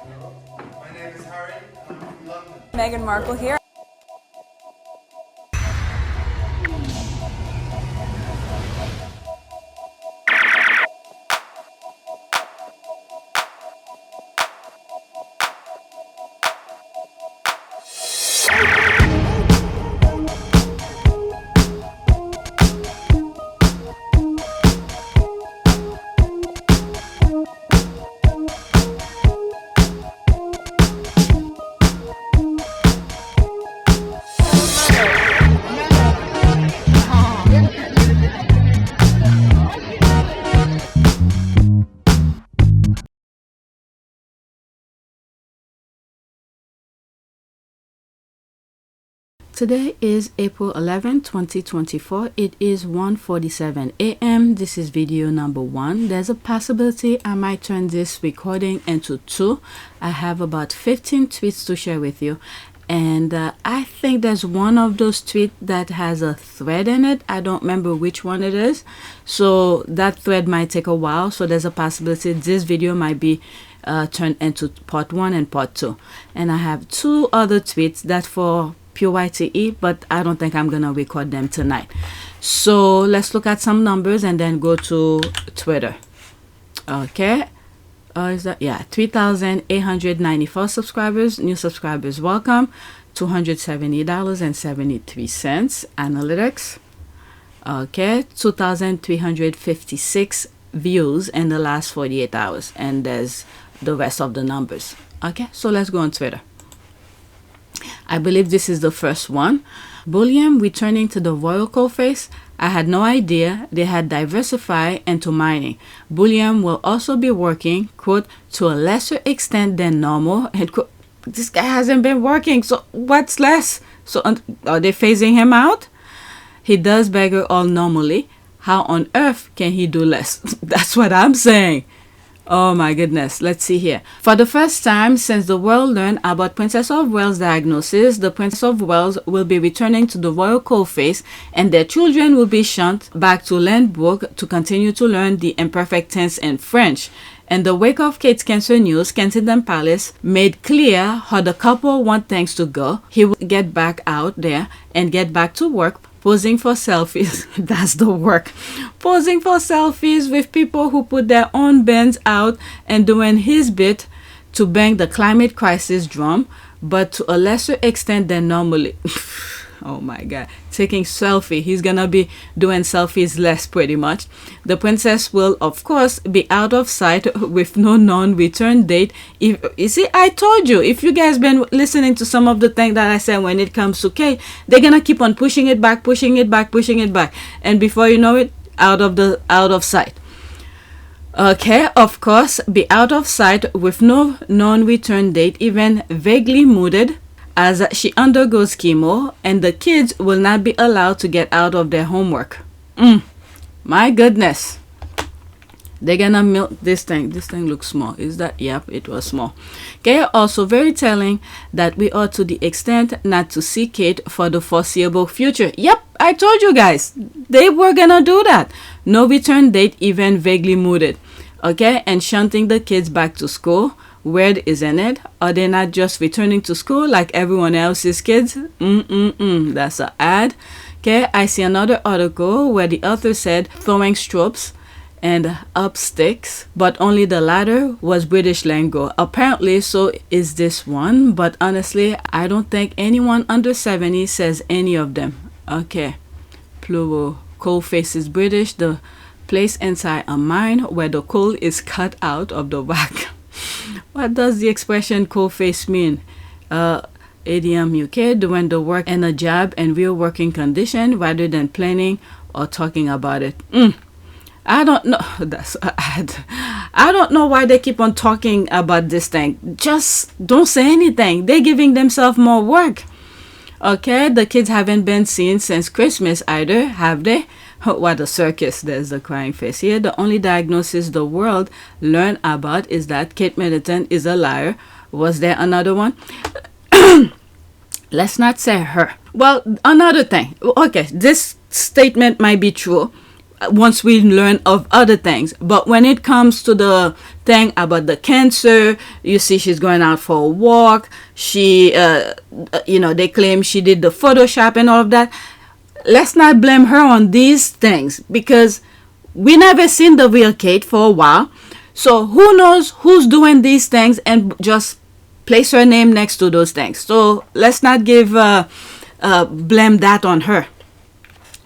My name is Harry, and I'm from London. Meghan Markle here. Today is April 11, 2024. It is 1:47 a.m. This is video number 1. There's a possibility I might turn this recording into 2. I have about 15 tweets to share with you. And I think there's one of those tweets that has a thread in it. I don't remember which one it is. So that thread might take a while. So there's a possibility this video might be turned into part 1 and part 2. And I have 2 other tweets that for PYTE, but I don't think I'm gonna record them tonight. So let's look at some numbers and then go to Twitter. Okay. Is that, yeah, 3,894 subscribers. New subscribers welcome. $270.73. Analytics. Okay, 2,356 views in the last 48 hours, and there's the rest of the numbers. Okay, so let's go on Twitter. I believe this is the first one. Bulliam returning to the Royal Coalface. I had no idea they had diversified into mining. Bulliam will also be working, quote, to a lesser extent than normal. And quote, this guy hasn't been working, so what's less? So are they phasing him out? He does beggar all normally. How on earth can he do less? That's what I'm saying. Oh my goodness, let's see here. For the first time since the world learned about Princess of Wales' diagnosis, the Princess of Wales will be returning to the Royal Coalface, and their children will be shunned back to Landbrook to continue to learn the imperfect tense in French. In the wake of Kate's cancer news, Kensington Palace made clear how the couple want things to go. He will get back out there and get back to work, posing for selfies. That's the work. Posing for selfies with people who put their own bands out and doing his bit to bang the climate crisis drum, but to a lesser extent than normally. Oh my God. Taking selfie. He's gonna be doing selfies less pretty much. The princess will, of course, be out of sight with no non-return date. If you see, I told you, if you guys been listening to some of the things that I said when it comes to Kate, they're gonna keep on pushing it back, pushing it back, pushing it back. And before you know it, out of sight. Okay, of course, be out of sight with no non-return date, even vaguely mooted, as she undergoes chemo, and the kids will not be allowed to get out of their homework. My goodness. They're gonna milk this thing. This thing looks small. Is that? Yep, it was small. Okay, also very telling that we are to the extent not to see Kate for the foreseeable future. Yep, I told you guys. They were gonna do that. No return date, even vaguely mooted. Okay, and shunting the kids back to school. Weird, isn't it? Are they not just returning to school like everyone else's kids? That's an ad. Okay, I see another article where the author said throwing stropes and up sticks, but only the latter was British lingo. Apparently, so is this one, but honestly, I don't think anyone under 70 says any of them. Okay, plural. Coalface is British, the place inside a mine where the coal is cut out of the rock. What does the expression coalface mean? Idiom UK, doing the work in a job and real working condition rather than planning or talking about it. I don't know. That's I don't know why they keep on talking about this thing. Just don't say anything. They're giving themselves more work. Okay, the kids haven't been seen since Christmas either, have they? What a circus. There's the crying face here. The only diagnosis the world learned about is that Kate Middleton is a liar. Was there another one? Let's not say her. Well, another thing. Okay, this statement might be true. once we learn of other things. But when it comes to the thing about the cancer, you see she's going out for a walk. She, they claim she did the Photoshop and all of that. Let's not blame her on these things because we never seen the real Kate for a while. So who knows who's doing these things and just place her name next to those things. So let's not give blame that on her.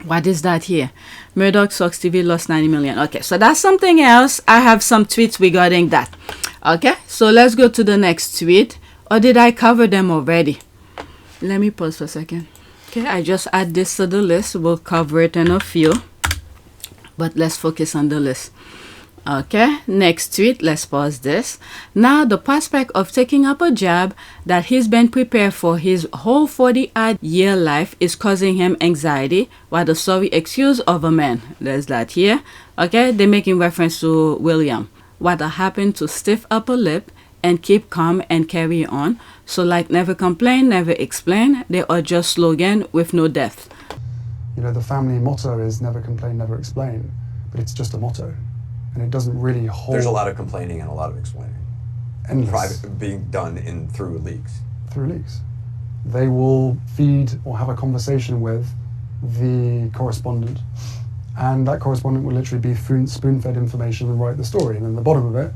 What is that here? MUrdoch Sox TV lost 90 million. Okay, so that's something else. I have some tweets regarding that. Okay, so let's go to the next tweet. Or did I cover them already? Let me pause for a second. Okay, I just add this to the list. We'll cover it in a few. But let's focus on the list. Okay, next tweet. Let's pause this. Now, the prospect of taking up a job that he's been prepared for his whole 40-odd year life is causing him anxiety. What a sorry excuse of a man. There's that here. Okay, they're making reference to William. What happened to stiff upper lip and keep calm and carry on. So like never complain, never explain. They are just slogan with no depth. You know, the family motto is never complain, never explain, but it's just a motto. And it doesn't really hold. There's a lot of complaining and a lot of explaining. Endless. Private being done through leaks. Through leaks. They will feed or have a conversation with the correspondent, and that correspondent will literally be spoon-fed information and write the story. And then at the bottom of it,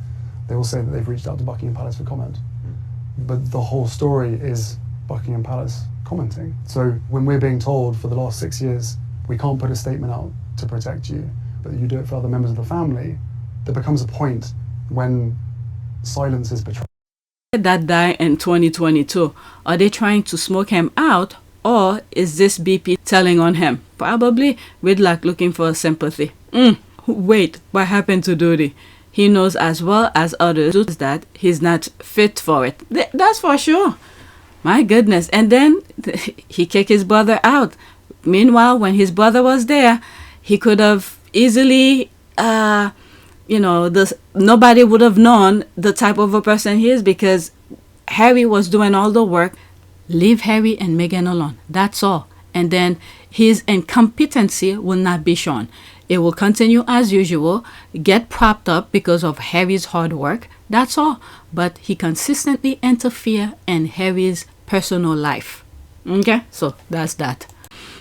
they will say that they've reached out to Buckingham Palace for comment. But the whole story is Buckingham Palace commenting. So when we're being told for the last 6 years, we can't put a statement out to protect you, but you do it for other members of the family, there becomes a point when silence is betrayed. That died in 2022. Are they trying to smoke him out, or is this BP telling on him? Probably with like looking for sympathy. Wait, what happened to Duty? He knows as well as others that he's not fit for it. That's for sure. My goodness. And then he kicked his brother out. Meanwhile, when his brother was there, he could have easily, nobody would have known the type of a person he is because Harry was doing all the work. Leave Harry and Meghan alone. That's all. And then his incompetency will not be shown. It will continue as usual, get propped up because of Harry's hard work. That's all. But he consistently interferes in Harry's personal life. Okay, so that's that.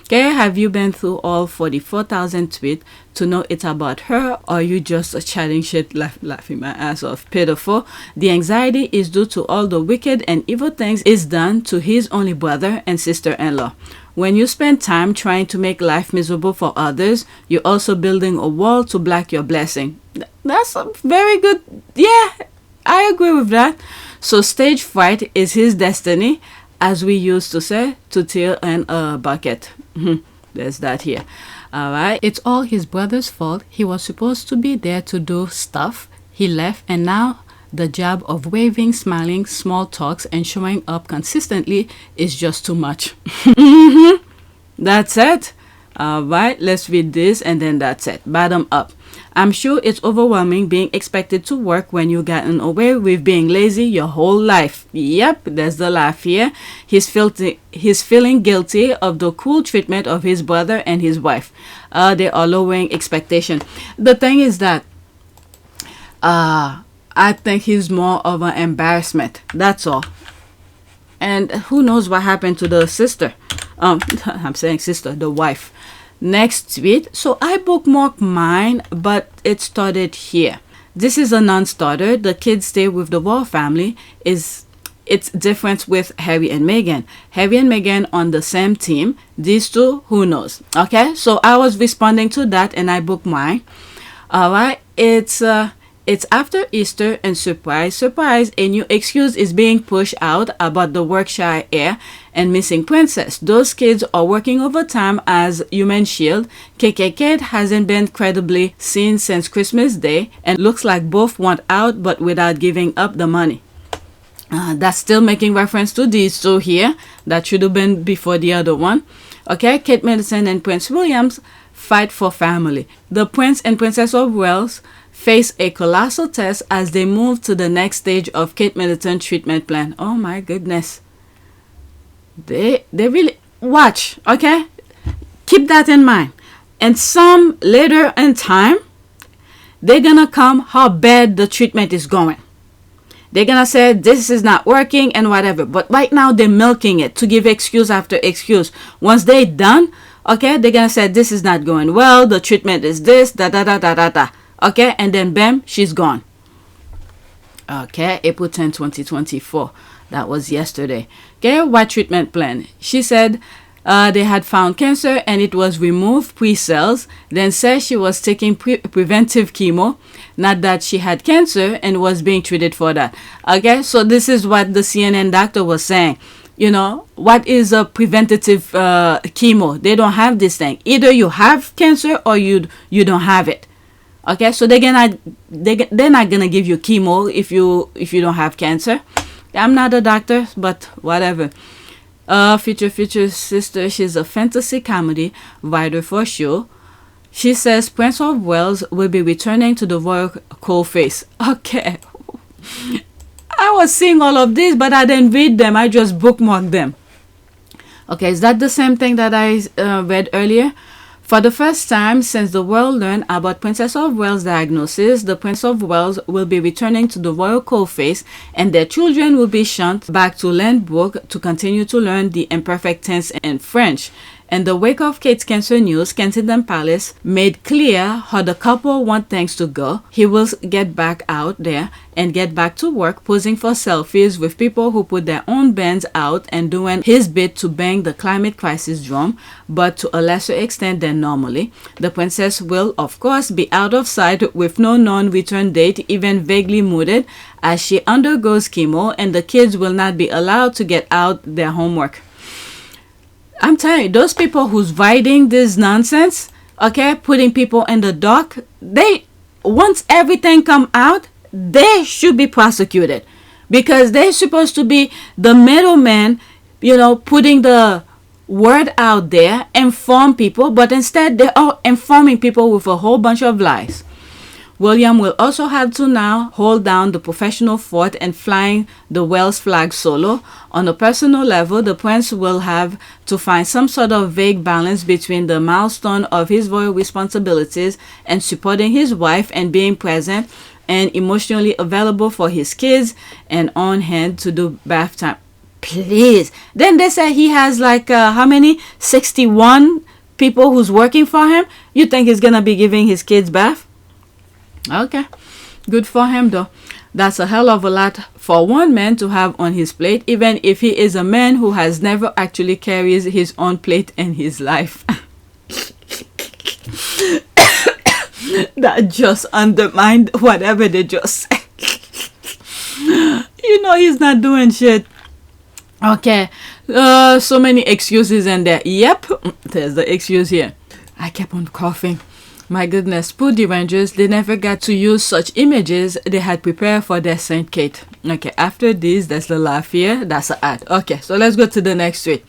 Okay, have you been through all 44,000 tweets to know it's about her, or are you just chatting shit, laughing my ass off? Pitiful. The anxiety is due to all the wicked and evil things is done to his only brother and sister-in-law. When you spend time trying to make life miserable for others, you're also building a wall to block your blessing. That's a very good. Yeah, I agree with that. So stage fright is his destiny, as we used to say, to tear in a bucket. There's that here. All right. It's all his brother's fault. He was supposed to be there to do stuff. He left, and now the job of waving, smiling, small talks, and showing up consistently is just too much. That's it. All right. Let's read this, and then that's it. Bottom up. I'm sure it's overwhelming being expected to work when you've gotten away with being lazy your whole life. Yep, there's the laugh here. He's feeling guilty of the cruel treatment of his brother and his wife. They are lowering expectation. The thing is that I think he's more of an embarrassment. That's all. And who knows what happened to the sister. I'm saying sister, the wife. Next tweet. So I bookmarked mine, but it started here. This is a non-starter. The kids stay with the royal family. It's different with Harry and Meghan. Harry and Meghan on the same team. These two, who knows? Okay, so I was responding to that and I booked mine. All right, it's after Easter, and surprise, a new excuse is being pushed out about the Yorkshire heir and missing princess. Those kids are working overtime as human shield. KK hasn't been credibly seen since Christmas Day, and looks like both want out but without giving up the money. That's still making reference to these two here. That should have been before the other one. Okay, Kate Middleton and Prince William's fight for family. The Prince and Princess of Wales face a colossal test as they move to the next stage of Kate Middleton's treatment plan. Oh my goodness. They really watch, okay? Keep that in mind. And some later in time, they're gonna come how bad the treatment is going. They're gonna say this is not working and whatever. But right now they're milking it to give excuse after excuse. Once they're done, okay, they're gonna say this is not going well, the treatment is this, da da da da da da. Okay, and then bam, she's gone. Okay, April 10, 2024. That was yesterday. Okay, what treatment plan? She said they had found cancer and it was removed pre-cells. Then said she was taking preventive chemo. Not that she had cancer and was being treated for that. Okay, so this is what the CNN doctor was saying. You know, what is a preventative chemo? They don't have this thing. Either you have cancer or you don't have it. Okay, so they're not gonna give you chemo if you don't have cancer. I'm not a doctor, but whatever. Future sister, she's a fantasy comedy writer for sure. She says Prince of Wales will be returning to the royal coalface. Okay. I was seeing all of this, but I didn't read them. I just bookmarked them. Okay, is that the same thing that I read earlier? For the first time since the world learned about Princess of Wales' diagnosis, the Prince of Wales will be returning to the royal coalface and their children will be shunned back to Landbrook to continue to learn the imperfect tense in French. In the wake of Kate's cancer news, Kensington Palace made clear how the couple want things to go. He will get back out there and get back to work, posing for selfies with people who put their own bands out and doing his bit to bang the climate crisis drum, but to a lesser extent than normally. The princess will, of course, be out of sight with no known return date, even vaguely mooted, as she undergoes chemo, and the kids will not be allowed to get out their homework. I'm telling you, those people who's writing this nonsense, okay, putting people in the dock, once everything come out, they should be prosecuted because they're supposed to be the middleman, you know, putting the word out there, inform people, but instead they are informing people with a whole bunch of lies. William will also have to now hold down the professional fort and flying the Wales flag solo. On a personal level, the prince will have to find some sort of vague balance between the milestone of his royal responsibilities and supporting his wife and being present and emotionally available for his kids and on hand to do bath time. Please. Then they say he has like how many? 61 people who's working for him. You think he's gonna be giving his kids bath? Okay, good for him though. That's a hell of a lot for one man to have on his plate, even if he is a man who has never actually carries his own plate in his life. That just undermined whatever they just said. You know he's not doing shit. Okay, so many excuses in there. Yep, there's the excuse here. I kept on coughing. My goodness, poor the Rangers, they never got to use such images they had prepared for their Saint Kate. Okay, after this, there's the laugh here. That's an ad. Okay, so let's go to the next tweet.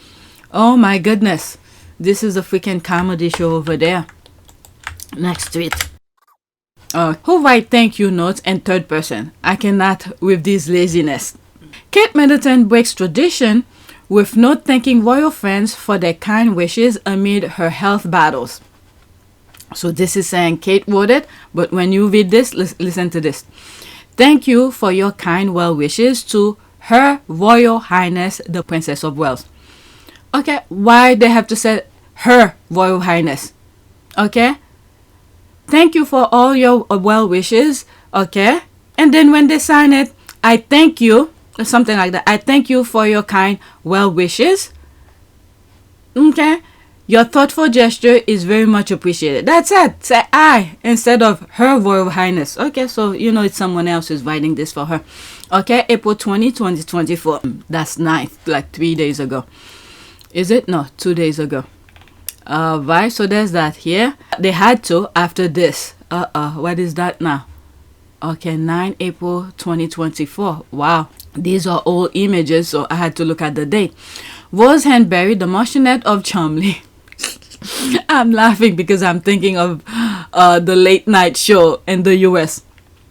Oh my goodness. This is a freaking comedy show over there. Next tweet. Who write thank you notes in third person? I cannot with this laziness. Kate Middleton breaks tradition with not thanking royal friends for their kind wishes amid her health battles. So this is saying Kate wrote it, but when you read this, listen to this. Thank you for your kind well wishes to Her Royal Highness the Princess of Wales. Okay, why they have to say Her Royal Highness? Okay, thank you for all your well wishes. Okay, and then when they sign it, I thank you, or something like that. I thank you for your kind well wishes. Okay. Your thoughtful gesture is very much appreciated. That's it. Say I instead of Her Royal Highness. Okay, so you know it's someone else who's writing this for her. Okay, April 20, 2024. That's 9th, like 3 days ago. Is it? No, 2 days ago. Right, so there's that here. They had to after this. What is that now? Okay, 9 April 2024. Wow, these are old images, so I had to look at the date. Rose Henbury, the Marchioness of Cholmondeley. I'm laughing because I'm thinking of the late night show in the US.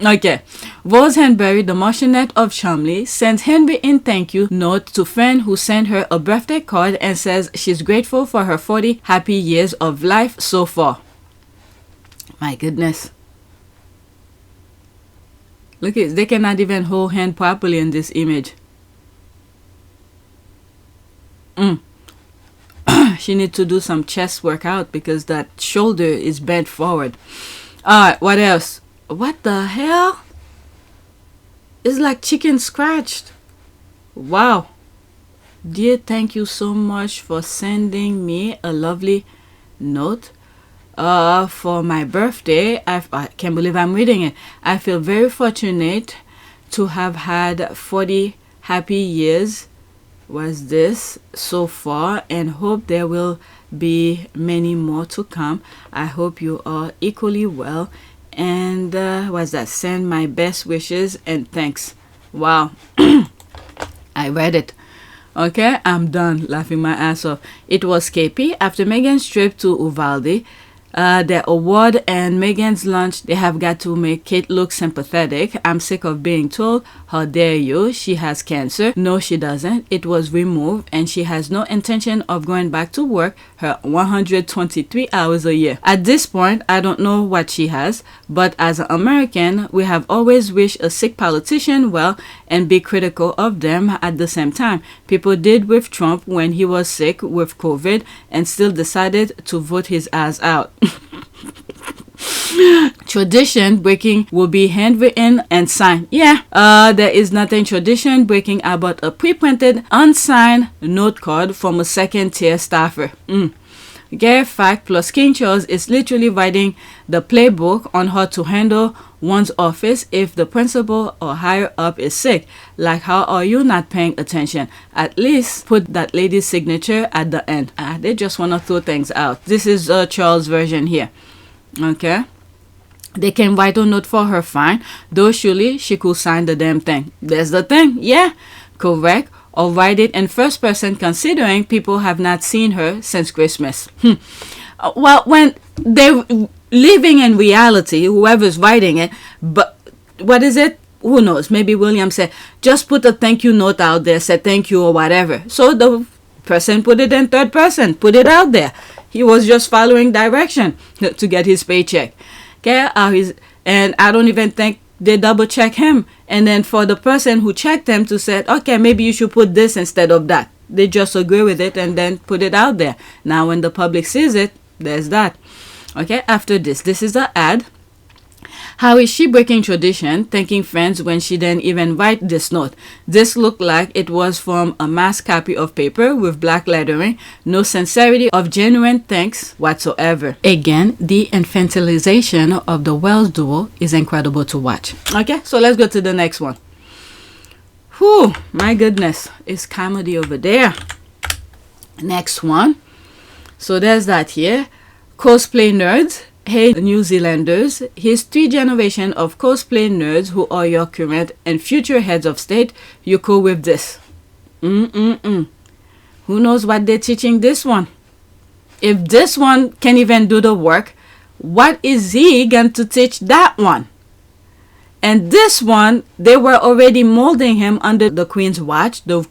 Okay. Rose Henbury, the Marchioness of Cholmondeley, sends Henry in thank you note to friend who sent her a birthday card and says she's grateful for her 40 happy years of life so far. My goodness. Look at, they cannot even hold hand properly in this image. She needs to do some chest workout because that shoulder is bent forward. Alright, what else? What the hell? It's like chicken scratched. Wow. Dear, thank you so much for sending me a lovely note for my birthday. I can't believe I'm reading it. I feel very fortunate to have had 40 happy years was this so far, and hope there will be many more to come. I hope you are equally well, and what's that? Send my best wishes and thanks. Wow. I read it. Okay, I'm done laughing my ass off. It was KP. After Megan's trip to Uvalde, their award and Megan's lunch, they have got to make Kate look sympathetic. I'm sick of being told, how dare you, she has cancer. No, she doesn't. It was removed and she has no intention of going back to work her 123 hours a year. At this point, I don't know what she has, but as an American, we have always wished a sick politician well and be critical of them at the same time. People did with Trump when he was sick with COVID and still decided to vote his ass out. Tradition breaking will be handwritten and signed. Yeah, there is nothing tradition breaking about a pre-printed unsigned note card from a second tier staffer. Gary Fact plus King Charles is literally writing the playbook on how to handle one's office if the principal or higher up is sick. Like, how are you not paying attention? At least put that lady's signature at the end. They just want to throw things out. This is Charles' version here. Okay. They can write a note for her, fine. Though surely she could sign the damn thing. There's the thing. Yeah, correct. Or write it in first person considering people have not seen her since Christmas. Well, when they're living in reality, whoever's writing it, but what is it? Who knows? Maybe William said, just put a thank you note out there, said thank you or whatever. So the person put it in third person, put it out there. He was just following direction to get his paycheck. Okay, and I don't even think they double check him. And then for the person who checked him to say, okay, maybe you should put this instead of that. They just agree with it and then put it out there. Now when the public sees it, there's that. Okay, after this is the ad. How is she breaking tradition, thanking friends when she didn't even write this note? This looked like it was from a mass copy of paper with black lettering. No sincerity of genuine thanks whatsoever. Again, the infantilization of the Wells duo is incredible to watch. Okay, so let's go to the next one. Whew, my goodness, it's comedy over there. Next one. So there's that here. Cosplay nerds. Hey New Zealanders, here's 3 generations of cosplay nerds who are your current and future heads of state. You cool with this? Who knows what they're teaching this one? If this one can even do the work, what is he going to teach that one? And this one, they were already molding him under the Queen's watch, the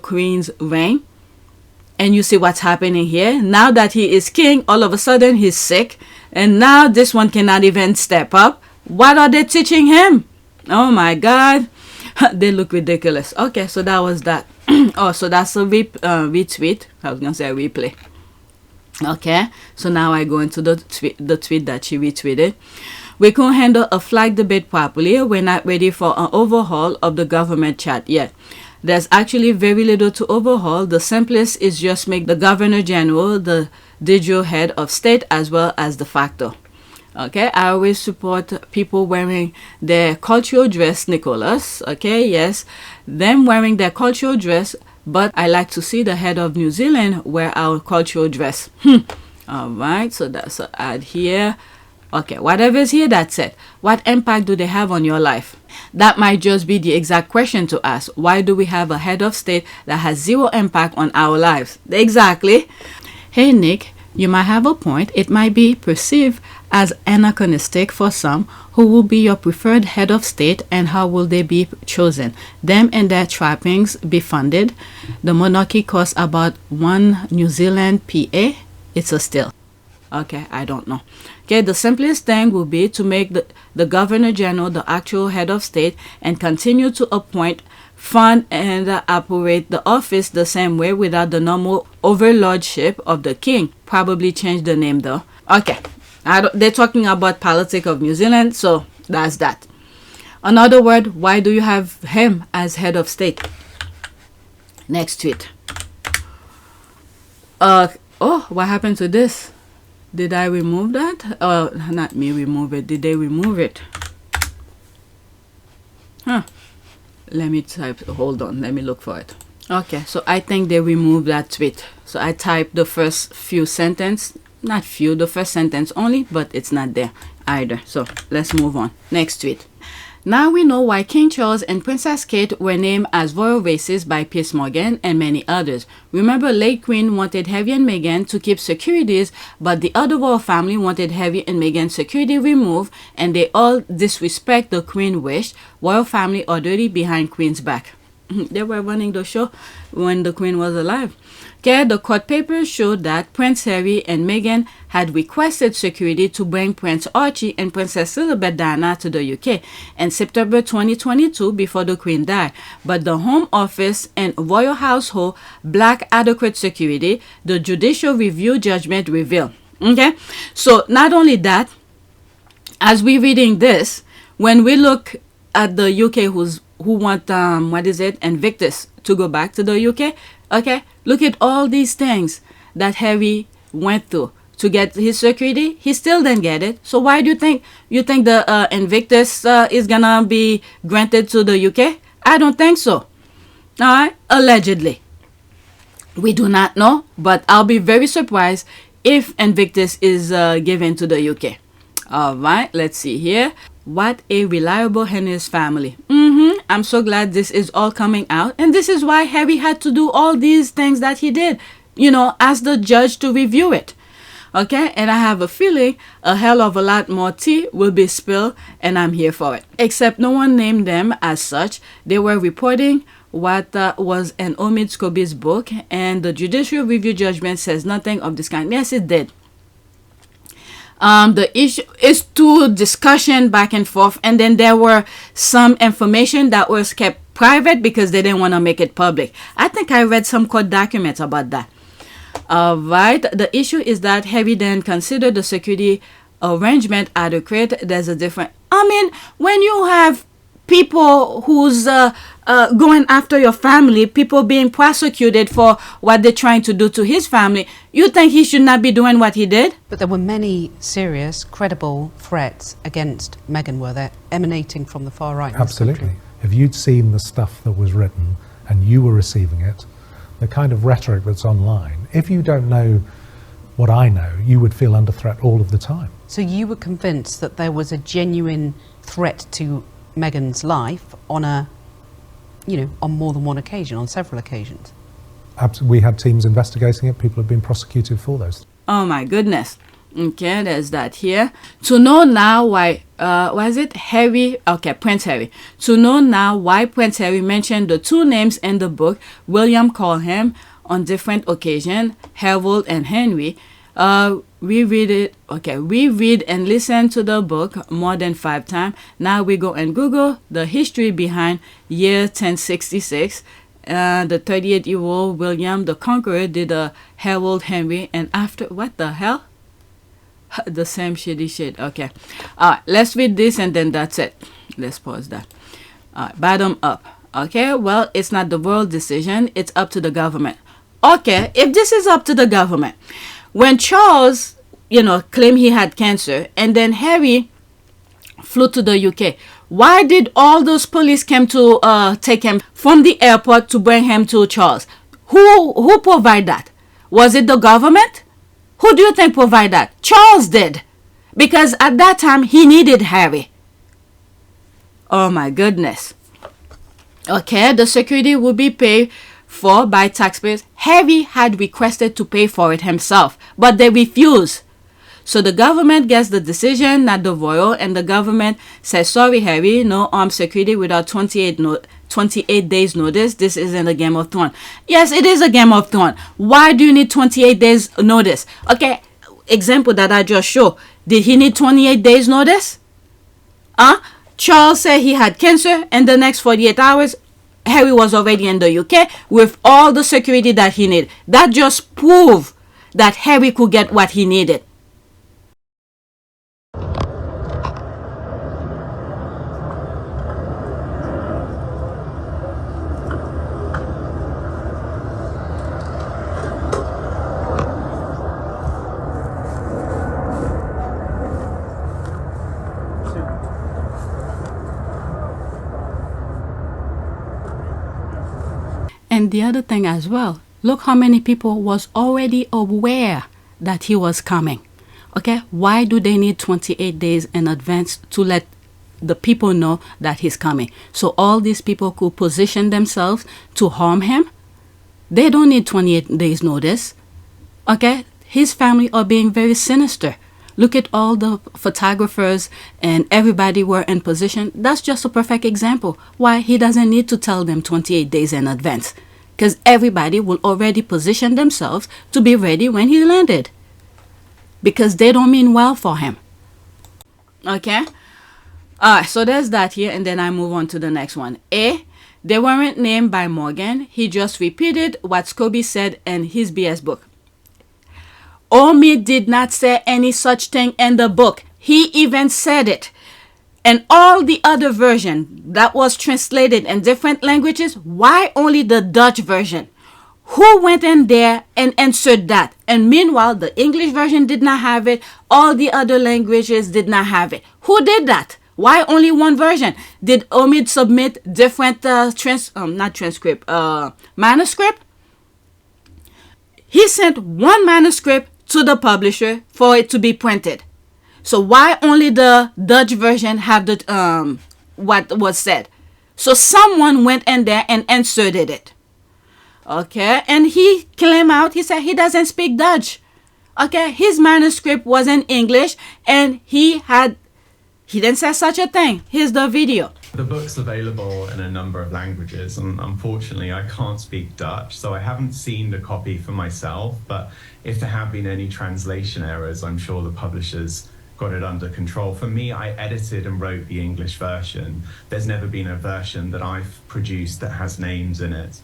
Queen's reign. And you see what's happening here. Now that he is king, all of a sudden he's sick. And now this one cannot even step up. What are they teaching him? Oh my God. They look ridiculous. Okay, so that was that. Oh, so that's a retweet. I was going to say a replay. Okay, so now I go into the tweet that she retweeted. We couldn't handle a flag debate properly. We're not ready for an overhaul of the government chat yet. There's actually very little to overhaul. The simplest is just make the Governor General the de jure head of state as well as de facto. Okay, I always support people wearing their cultural dress, Nicholas. Okay, yes, them wearing their cultural dress, but I like to see the head of New Zealand wear our cultural dress. All right, so that's an ad here. Okay, whatever is here, that's it. What impact do they have on your life? That might just be the exact question to ask. Why do we have a head of state that has 0 impact on our lives? Exactly. Hey, Nick, you might have a point. It might be perceived as anachronistic for some. Who will be your preferred head of state and how will they be chosen? Them and their trappings be funded. The monarchy costs about 1 New Zealand PA. It's a steal. Okay, I don't know. Okay, the simplest thing would be to make the Governor General the actual head of state and continue to appoint, fund, and operate the office the same way without the normal overlordship of the king. Probably change the name though. Okay, they're talking about politics of New Zealand, so that's that. Another word, why do you have him as head of state? Next tweet. Oh, what happened to this? Did I remove that? Not me remove it. Did they remove it? Huh. Let me type. Hold on. Let me look for it. Okay, so I think they removed that tweet. So I typed the first few sentence. Not few, the first sentence only, but it's not there either. So let's move on. Next tweet. Now we know why King Charles and Princess Kate were named as royal races by Piers Morgan and many others. Remember, late Queen wanted Harry and Meghan to keep securities, but the other royal family wanted Harry and Meghan's security removed, and they all disrespect the Queen wish. Royal family are dirty behind Queen's back. They were running the show when the Queen was alive. Okay, the court papers showed that Prince Harry and Meghan had requested security to bring Prince Archie and Princess Elizabeth Diana to the UK in September 2022 before the Queen died. But the Home Office and Royal Household lacked adequate security, the Judicial Review judgment revealed. Okay, so not only that, as we're reading this, when we look at the UK who want Invictus to go back to the UK, okay, look at all these things that Harry went through to get his security. He still didn't get it. So why do you think the Invictus is gonna be granted to the UK? I don't think so. All right, allegedly. We do not know, but I'll be very surprised if Invictus is given to the UK. All right, let's see here. What a reliable Henry's family. I'm so glad this is all coming out. And this is why Harry had to do all these things that he did, you know, ask the judge to review it. Okay, and I have a feeling a hell of a lot more tea will be spilled, and I'm here for it. Except no one named them as such. They were reporting what was in Omid Scobie's book, and the Judicial Review judgment says nothing of this kind. Yes, it did. The issue is to discussion back and forth, and then there were some information that was kept private because they didn't want to make it public. I think I read some court documents about that. Right, the issue is that Harry didn't consider the security arrangement adequate. There's a different, I mean, when you have people who's going after your family, people being prosecuted for what they're trying to do to his family, you think he should not be doing what he did? But there were many serious, credible threats against Meghan, were there, emanating from the far right? Absolutely. If you'd seen the stuff that was written and you were receiving it, the kind of rhetoric that's online, if you don't know what I know, you would feel under threat all of the time. So you were convinced that there was a genuine threat to Meghan's life on on more than one occasion, on several occasions? We had teams investigating it. People have been prosecuted for those. Oh my goodness. Okay, there's that here. To know now why, Prince Harry. To know now why Prince Harry mentioned the two names in the book William called him on different occasions, Harold and Henry. We read and listen to the book more than 5 times. Now we go and Google the history behind year 1066. The 38-year-old William the Conqueror did a Harold Henry, and after, what the hell? The same shitty shit. Okay. Let's read this and then that's it. Let's pause that. Bottom up. Okay, well, it's not the world decision. It's up to the government. Okay, if this is up to the government, when Charles, claimed he had cancer, and then Harry flew to the UK, why did all those police come to take him from the airport to bring him to Charles? Who provided that? Was it the government? Who do you think provided that? Charles did. Because at that time, he needed Harry. Oh my goodness. Okay, the security will be paid for by taxpayers. Harry had requested to pay for it himself, but they refused. So the government gets the decision, not the royal, and the government says, sorry, Harry, no armed security without 28 days notice. This isn't a Game of Thrones. Yes, it is a Game of Thrones. Why do you need 28 days notice? Okay, example that I just showed, did he need 28 days notice? Charles said he had cancer, and the next 48 hours, Harry was already in the UK with all the security that he needed. That just proved that Harry could get what he needed. And the other thing as well, look how many people was already aware that he was coming. Okay, why do they need 28 days in advance to let the people know that he's coming? So all these people could position themselves to harm him. They don't need 28 days notice. Okay, his family are being very sinister. Look at all the photographers and everybody were in position. That's just a perfect example why he doesn't need to tell them 28 days in advance, because everybody will already position themselves to be ready when he landed, because they don't mean well for him. Okay, so there's that here, and then I move on to the next one. A, they weren't named by Morgan. He just repeated what Scobie said in his BS book. Omi did not say any such thing in the book. He even said it. And all the other version that was translated in different languages, why only the Dutch version? Who went in there and answered that? And meanwhile, the English version did not have it. All the other languages did not have it. Who did that? Why only one version? Did Omid submit different manuscript? He sent one manuscript to the publisher for it to be printed. So why only the Dutch version have the what was said? So someone went in there and inserted it. Okay, and he came out, he said he doesn't speak Dutch. Okay, his manuscript was in English and he didn't say such a thing. Here's the video. The book's available in a number of languages, and unfortunately I can't speak Dutch, so I haven't seen the copy for myself, but if there have been any translation errors, I'm sure the publishers got it under control. For me, I edited and wrote the English version. There's never been a version that I've produced that has names in it.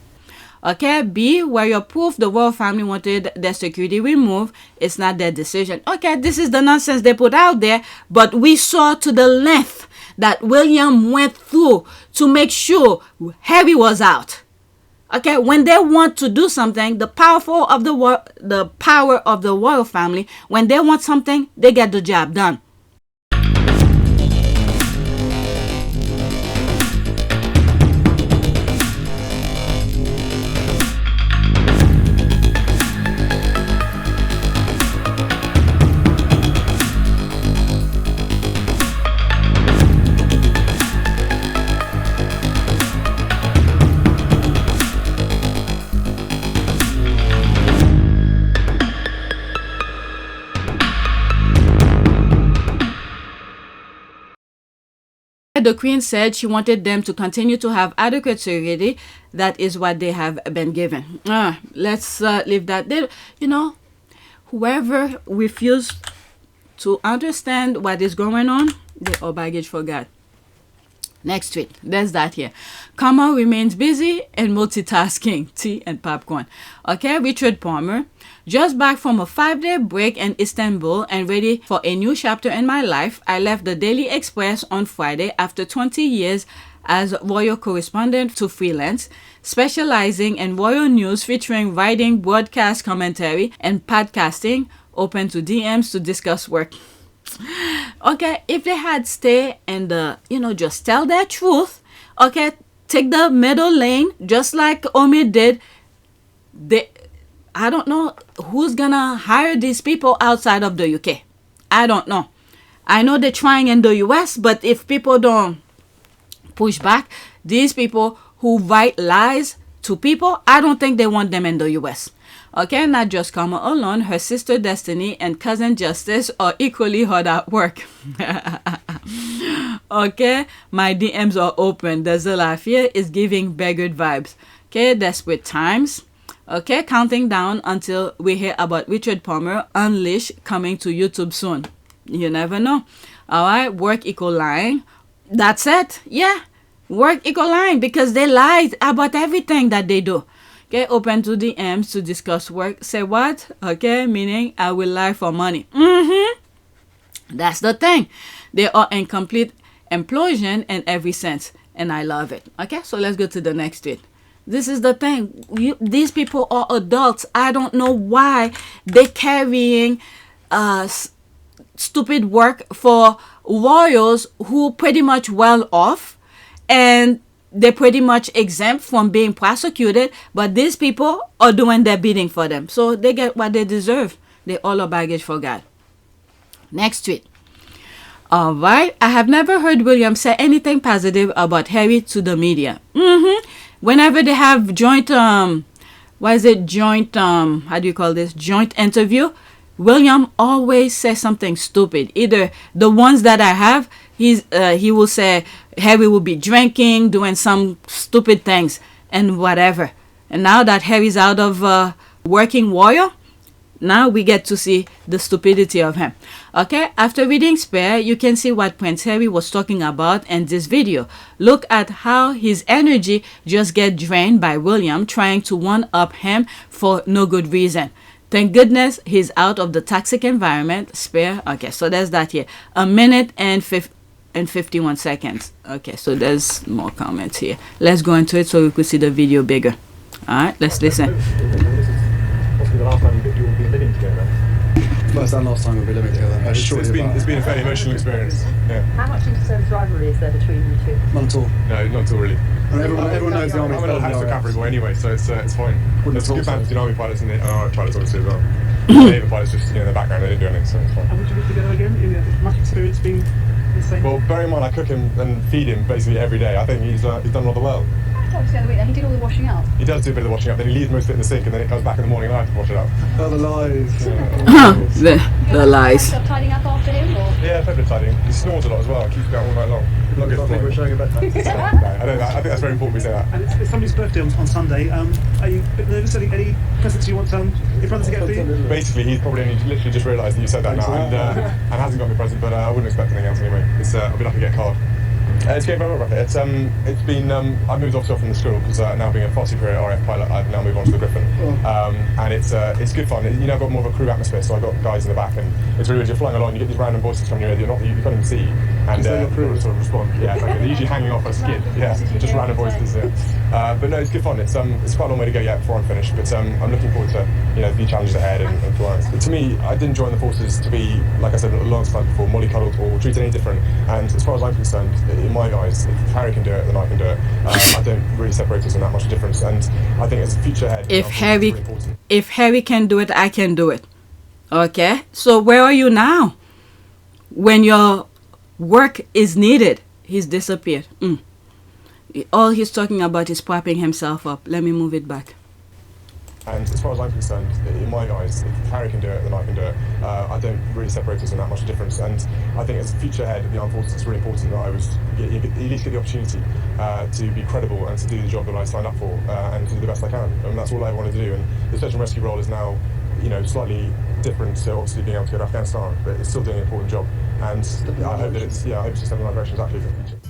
Okay, B, where your proof the royal family wanted their security removed, it's not their decision. Okay, this is the nonsense they put out there, but we saw to the length that William went through to make sure Harry was out. Okay, when they want to do something, the power of the royal family, when they want something, they get the job done. The Queen said she wanted them to continue to have adequate security. That is what they have been given. Let's leave that there. You know, whoever refused to understand what is going on, they all baggage forgot. Next tweet. There's that here. Kamal remains busy and multitasking. Tea and popcorn. Okay, Richard Palmer. Just back from a 5-day break in Istanbul and ready for a new chapter in my life, I left the Daily Express on Friday after 20 years as royal correspondent to freelance, specializing in royal news featuring writing, broadcast commentary, and podcasting, open to DMs to discuss work. Okay, if they had stayed and just tell their truth, okay, take the middle lane, just like Omi did, I don't know who's gonna hire these people outside of the UK. I don't know. I know they're trying in the US, but if people don't push back, these people who write lies to people, I don't think they want them in the US. Okay, not just Kama alone, her sister Destiny and cousin Justice are equally hard at work. Okay, my DMs are open. The Zalafia is giving beggared vibes. Okay, desperate times. Okay, counting down until we hear about Richard Palmer Unleashed coming to YouTube soon. You never know. All right, work equal lying. That's it. Yeah, work equal lying because they lied about everything that they do. Okay, open to DMs to discuss work. Say what? Okay, meaning I will lie for money. That's the thing. They are in complete implosion in every sense, and I love it. Okay, so let's go to the next tweet. This is the thing. These people are adults. I don't know why they're carrying stupid work for royals who pretty much well off, and they're pretty much exempt from being prosecuted, but these people are doing their bidding for them. So they get what they deserve. They all are baggage for God. Next tweet. All right. I have never heard William say anything positive about Harry to the media. Whenever they have joint, how do you call this? Joint interview, William always says something stupid. Either the ones that I have, he will say Harry will be drinking, doing some stupid things and whatever. And now that Harry's out of working warrior, now we get to see the stupidity of him. Okay, after reading Spare, you can see what Prince Harry was talking about in this video. Look at how his energy just get drained by William trying to one-up him for no good reason. Thank goodness he's out of the toxic environment. Spare. Okay, so there's that here. 1 minute and 51 seconds. Okay, so there's more comments here. Let's go into it so we could see the video bigger. All right, let's listen. Possibly the last time you will be living together. First and last time we'll be living together. It's been a fairly emotional experience. Yeah. How much inter-service rivalry is there between you two? None at all. No, not at all really. And everyone knows the army. I'm an Hampshire cavalry boy anyway, so it's fine. There's a good balance between army pilots and RAF pilots obviously as well. Naval pilots just in the background, they didn't do anything, so it's fine. And would you live together again? Is much experience being the same? Well, bear in mind I cook him and feed him basically every day. I think he's done rather well. He did all the washing up. He does do a bit of the washing up, then he leaves most of it in the sink, and then it comes back in the morning and I have to wash it up. Oh, the lies. The lies. Stop tidying up after him, or? Yeah, a fair bit of tidying. He snores a lot as well, keeps going all night long. Not good for I think we're showing a better. I think that's very important we say that. And it's somebody's birthday on Sunday. Are you a bit nervous? Any presents you want your brother to get for you? Basically, he's probably only literally just realised that you said that now and hasn't got me a present, but I wouldn't expect anything else anyway. I'll be lucky to get a card. It's going very well, Rafa. It's been I've moved offshore from the school because now being a far superior RAF pilot, I've now moved on to the Griffin, and it's good fun. You know, I've got more of a crew atmosphere, so I've got guys in the back, and it's really weird. You're flying along, you get these random voices from your ear that you can't even see, and you sort of respond. Yeah, exactly. They're usually hanging off a skid. Yeah, just random voices. Yeah. But no, it's good fun. It's quite a long way to go yet before I'm finished, but I'm looking forward to the challenges ahead and flying. To me, I didn't join the forces to be, like I said a long time before, mollycoddled or treated any different. And as far as I'm concerned, in my eyes, if Harry can do it, then I can do it. I don't really separate us in that much difference. And I think as a future ahead, if Harry can do it, I can do it. Okay, so where are you now? When your work is needed, he's disappeared. All he's talking about is propping himself up. Let me move it back. And as far as I'm concerned, in my eyes, if Harry can do it, then I can do it. I don't really separate us in that much difference. And I think as a future head of the armed forces, it's really important that I was at least get the opportunity to be credible and to do the job that I signed up for and to do the best I can. And that's all I wanted to do. And the search and rescue role is now, slightly different to obviously being able to go to Afghanistan, but it's still doing an important job. And I hope that it's just in the right direction actually for the future.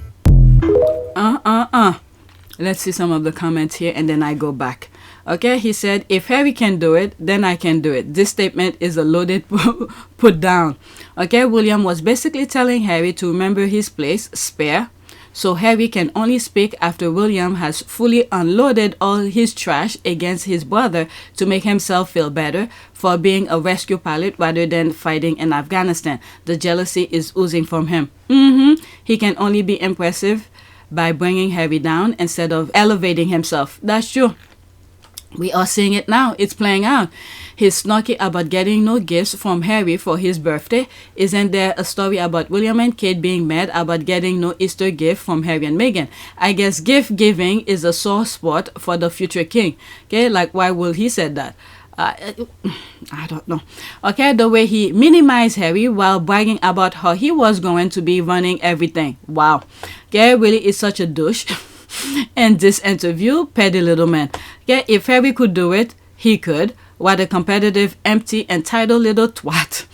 Let's see some of the comments here and then I go back. Okay, he said, if Harry can do it, then I can do it. This statement is a loaded put down. Okay, William was basically telling Harry to remember his place, Spare. So Harry can only speak after William has fully unloaded all his trash against his brother to make himself feel better for being a rescue pilot rather than fighting in Afghanistan. The jealousy is oozing from him. He can only be impressive by bringing Harry down instead of elevating himself. That's true. We are seeing it now. It's playing out. He's snarky about getting no gifts from Harry for his birthday. Isn't there a story about William and Kate being mad about getting no Easter gift from Harry and Meghan? I guess gift giving is a sore spot for the future king. Okay, like why will he said that? I don't know. Okay, the way he minimized Harry while bragging about how he was going to be running everything. Wow. Okay, really is such a douche. And this interview, petty little man. Okay, if Harry could do it, he could. What a competitive, empty, entitled little twat.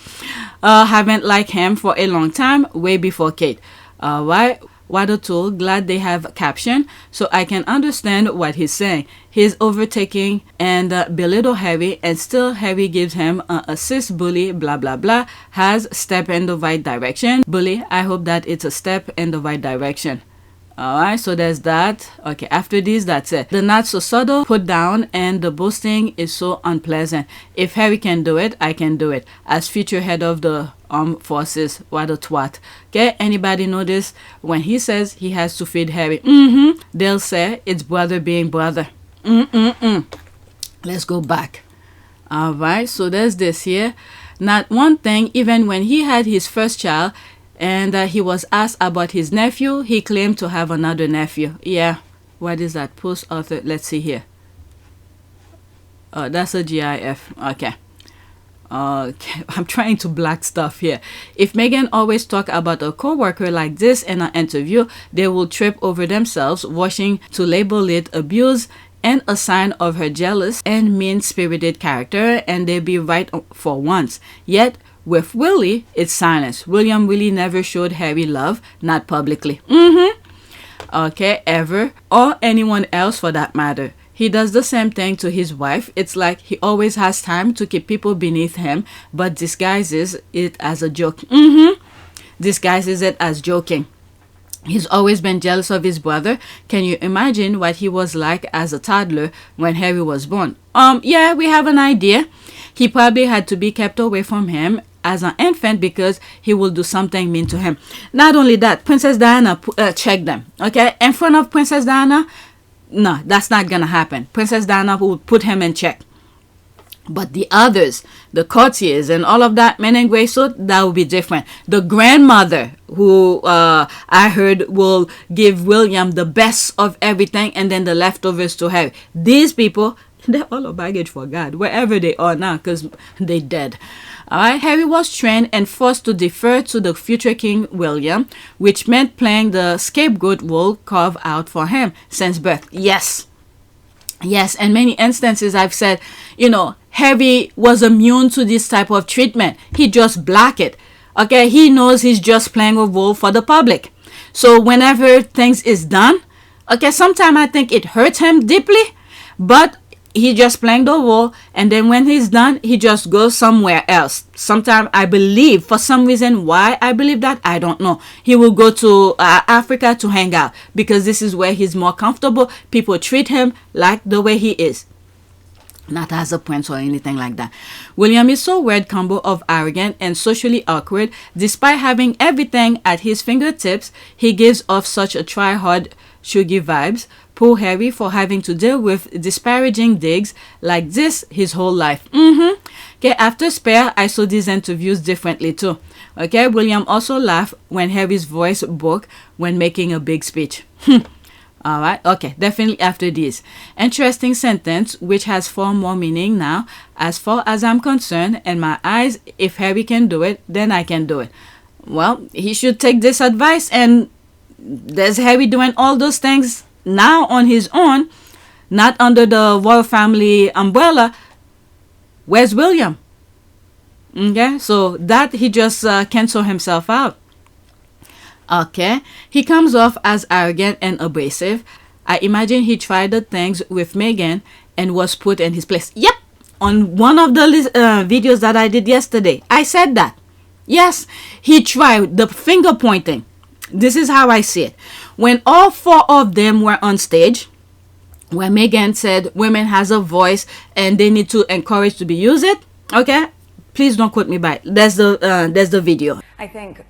Haven't liked him for a long time, way before Kate. Why? What a tool. Glad they have caption so I can understand what he's saying. He's overtaking and belittle Harry, and still Harry gives him an assist. Bully, blah blah blah, has step in the right direction. Bully, I hope that it's a step in the right direction. Alright, so there's that. Okay, after this, that's it. The not so subtle put down and the boasting is so unpleasant. If Harry can do it, I can do it. As future head of the armed forces, what a twat. Okay, anybody notice when he says he has to feed Harry? They'll say it's brother being brother. Let's go back. Alright, so there's this here. Not one thing, even when he had his first child, and he was asked about his nephew, he claimed to have another nephew. Yeah, what is that? Post author, let's see here. Oh, that's a GIF. Okay. Okay, I'm trying to black stuff here. If Meghan always talk about a co-worker like this in an interview, they will trip over themselves, wishing to label it abuse and a sign of her jealous and mean-spirited character, and they'll be right for once. Yet, with Willie, it's silence. William really never showed Harry love, not publicly. Okay, ever, or anyone else for that matter. He does the same thing to his wife. It's like he always has time to keep people beneath him, but disguises it as a joke. Disguises it as joking. He's always been jealous of his brother. Can you imagine what he was like as a toddler when Harry was born? Yeah, we have an idea. He probably had to be kept away from him as an infant because he will do something mean to him. Not only that, Princess Diana checked them. Okay, in front of Princess Diana, no, that's not gonna happen. Princess Diana would put him in check. But the others, the courtiers and all of that, men in grey suit, that will be different. The grandmother, who I heard will give William the best of everything and then the leftovers to Harry. These people, they're all a baggage for God, wherever they are now, because they dead. Alright, Harry was trained and forced to defer to the future King William, which meant playing the scapegoat role carved out for him since birth. Yes. Yes, in many instances I've said, you know, Harry was immune to this type of treatment. He just blocked it. Okay, he knows he's just playing a role for the public. So whenever things is done, okay, sometimes I think it hurts him deeply, but he just playing the role, and then when he's done, he just goes somewhere else. Sometimes I believe, for some reason, why I believe that, I don't know. He will go to Africa to hang out because this is where he's more comfortable. People treat him like the way he is, not as a prince or anything like that. William is so weird combo of arrogant and socially awkward. Despite having everything at his fingertips, he gives off such a try-hard, shuggy vibes. Poor Harry for having to deal with disparaging digs like this his whole life. Okay, after Spare, I saw these interviews differently too. Okay, William also laughed when Harry's voice broke when making a big speech. Alright, okay, definitely after this. Interesting sentence, which has far more meaning now. As far as I'm concerned, in my eyes, if Harry can do it, then I can do it. Well, he should take this advice, and there's Harry doing all those things now on his own, not under the royal family umbrella. Where's William? Okay, so that he just cancel himself out. Okay, he comes off as arrogant and abrasive. I imagine he tried the things with Meghan and was put in his place. Yep, on one of the videos that I did yesterday, I said that. Yes, he tried the finger pointing. This is how I see it. When all four of them were on stage, when Meghan said women has a voice and they need to encourage to be used it, okay, please don't quote me by it. There's the video. I think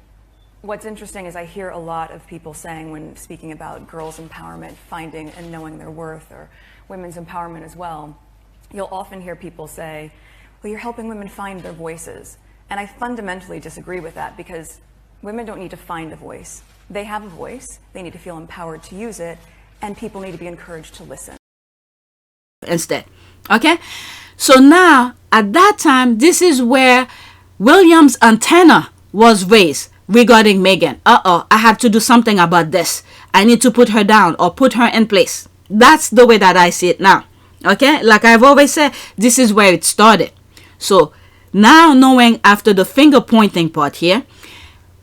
what's interesting is I hear a lot of people saying, when speaking about girls' empowerment, finding and knowing their worth, or women's empowerment as well, you'll often hear people say, well, you're helping women find their voices. And I fundamentally disagree with that, because women don't need to find a voice. They have a voice, they need to feel empowered to use it, and people need to be encouraged to listen. Instead, okay? So now, at that time, this is where William's antenna was raised regarding Meghan. I have to do something about this. I need to put her down or put her in place. That's the way that I see it now. Okay, like I've always said, this is where it started. So now knowing after the finger pointing part here,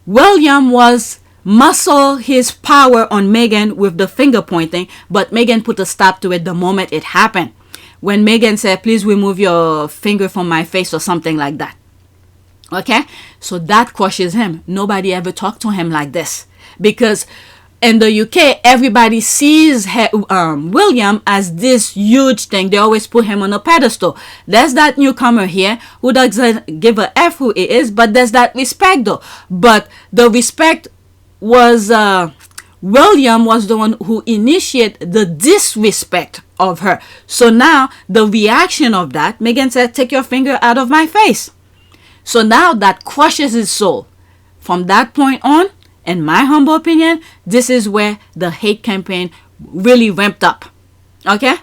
William was muscle his power on Meghan with the finger pointing, but Meghan put a stop to it the moment it happened. When Meghan said, please remove your finger from my face or something like that. Okay, so that crushes him. Nobody ever talked to him like this, because in the UK, everybody sees William as this huge thing. They always put him on a pedestal. There's that newcomer here who doesn't give a F who he is, but there's that respect though. But the respect was William was the one who initiated the disrespect of her. So now the reaction of that, Meghan said, take your finger out of my face. So now that crushes his soul. From that point on, in my humble opinion, this is where the hate campaign really ramped up. Okay?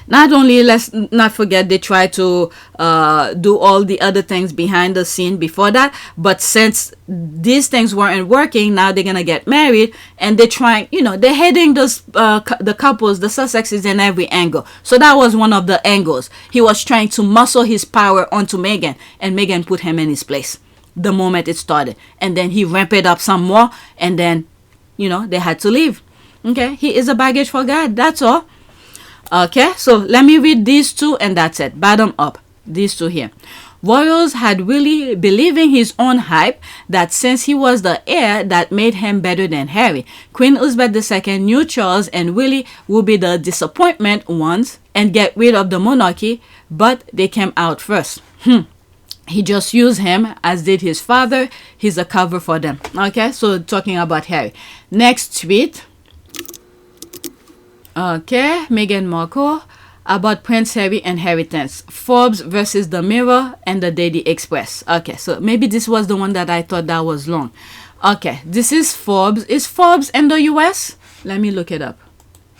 Not only, let's not forget, they try to do all the other things behind the scene before that, but since these things weren't working, now they're gonna get married, and they're trying, you know, they're hitting those the couples, the Sussexes, in every angle. So that was one of the angles. He was trying to muscle his power onto Meghan, and Meghan put him in his place the moment it started, and then he ramped it up some more, and then, you know, they had to leave. Okay, he is a baggage for God, that's all. Okay, so let me read these two, and that's it. Bottom up, these two here. Royals had really believing his own hype that since he was the heir, that made him better than Harry. Queen Elizabeth II knew Charles and Willie would be the disappointment ones and get rid of the monarchy, but they came out first. He just used him, as did his father. He's a cover for them. Okay, so talking about Harry. Next tweet. Okay, Meghan Markle about Prince Harry inheritance. Forbes versus the Mirror and the Daily Express. Okay, so maybe this was the one that I thought that was long. Okay, this is Forbes. Is Forbes in the US? Let me look it up.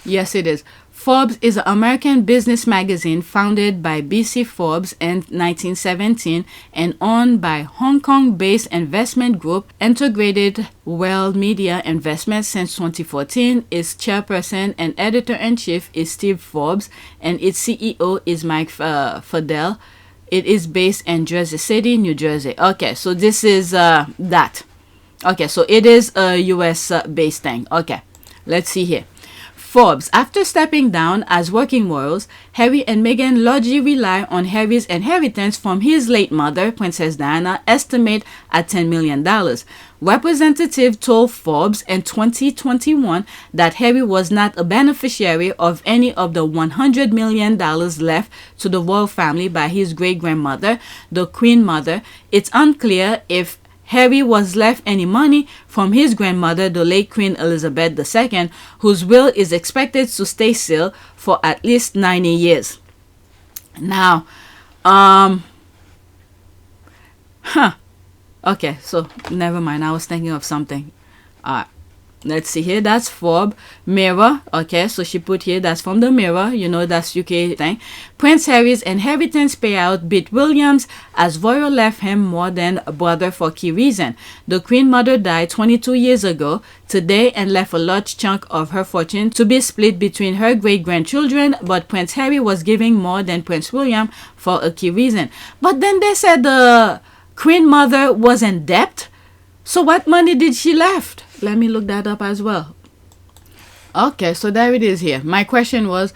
Yes, it is. Forbes is an American business magazine founded by B.C. Forbes in 1917 and owned by Hong Kong-based investment group Integrated World Media Investments since 2014. Its chairperson and editor-in-chief is Steve Forbes, and its CEO is Mike Fidel. It is based in Jersey City, New Jersey. Okay, so this is that. Okay, so it is a US-based thing. Okay, let's see here. Forbes. After stepping down as working royals, Harry and Meghan largely rely on Harry's inheritance from his late mother, Princess Diana, estimate at $10 million. Representative told Forbes in 2021 that Harry was not a beneficiary of any of the $100 million left to the royal family by his great-grandmother, the Queen Mother. It's unclear if Harry was left any money from his grandmother, the late Queen Elizabeth II, whose will is expected to stay sealed for at least 90 years. Now, okay, so never mind. I was thinking of something. Let's see here. That's Forbes. Mirror. Okay, so she put here, that's from the Mirror. You know, that's UK thing. Prince Harry's inheritance payout beat William's as royal left him more than a brother for key reason. The Queen Mother died 22 years ago today and left a large chunk of her fortune to be split between her great-grandchildren, but Prince Harry was giving more than Prince William for a key reason. But then they said the Queen Mother was in debt. So what money did she left? Let me look that up as well. Okay, so there it is here. My question was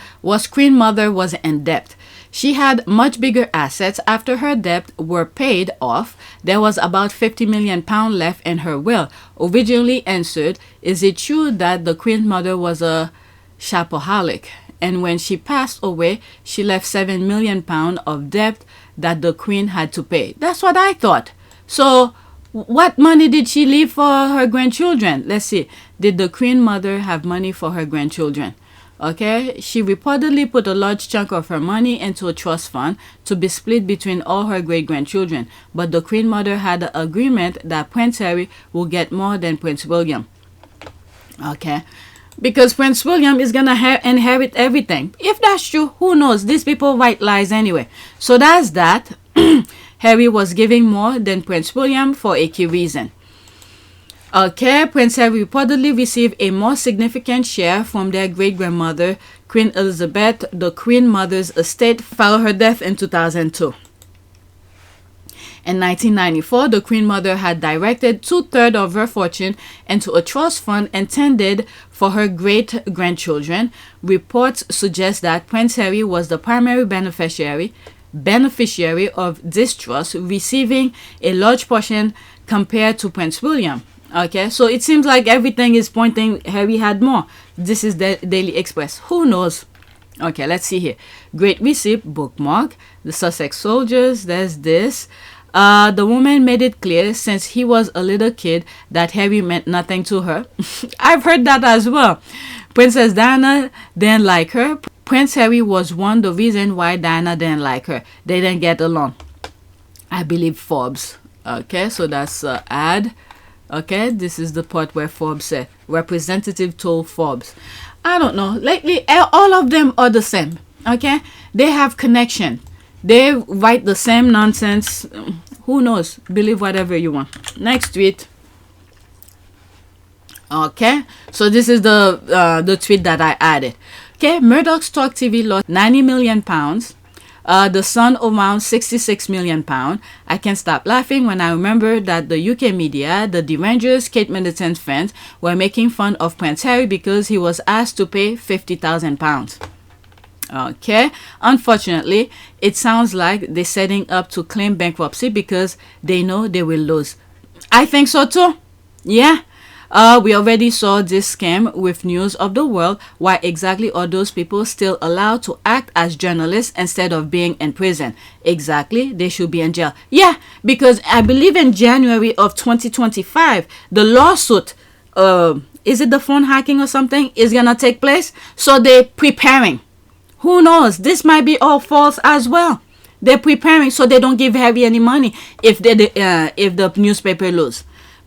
Queen Mother was in debt? She had much bigger assets. After her debt were paid off, there was about £50 million left in her will. Originally answered, is it true that the Queen Mother was a shopaholic? And when she passed away, she left £7 million of debt that the Queen had to pay. That's what I thought. So what money did she leave for her grandchildren? Let's see. Did the Queen Mother have money for her grandchildren? Okay, she reportedly put a large chunk of her money into a trust fund to be split between all her great-grandchildren. But the Queen Mother had an agreement that Prince Harry will get more than Prince William. Okay, because Prince William is going to inherit everything. If that's true, who knows? These people write lies anyway. So that's that. Harry was giving more than Prince William for a key reason. Okay, Prince Harry reportedly received a more significant share from their great-grandmother, Queen Elizabeth. The Queen Mother's estate followed her death in 2002. In 1994, the Queen Mother had directed 2/3 of her fortune into a trust fund intended for her great-grandchildren. Reports suggest that Prince Harry was the primary beneficiary of this trust, receiving a large portion compared to Prince William. Okay, so it seems like everything is pointing Harry had more. This is the Daily Express. Who knows? Okay, let's see here. Great receipt, bookmark. The Sussex soldiers, there's this. The woman made it clear since he was a little kid that Harry meant nothing to her. I've heard that as well. Princess Diana didn't like her. Prince Harry was the reason why Diana didn't like her. They didn't get along. I believe Forbes. Okay, so that's ad. Okay, this is the part where Forbes said, representative told Forbes. I don't know. Lately, all of them are the same. Okay, they have connection. They write the same nonsense. Who knows? Believe whatever you want. Next tweet. Okay, so this is the tweet that I added. Okay, MUrdoch's Talk TV lost £90 million. The Sun around £66 million. I can't stop laughing when I remember that the UK media, the Derangers, Kate Middleton's fans, were making fun of Prince Harry because he was asked to pay £50,000. Okay, unfortunately, it sounds like they're setting up to claim bankruptcy because they know they will lose. I think so too. Yeah. We already saw this scam with News of the World. Why exactly are those people still allowed to act as journalists instead of being in prison? Exactly, they should be in jail. Yeah, because I believe in January of 2025, the lawsuit, is it the phone hacking or something, is gonna take place? So they're preparing. Who knows? This might be all false as well. They're preparing so they don't give Harry any money if the newspaper lose.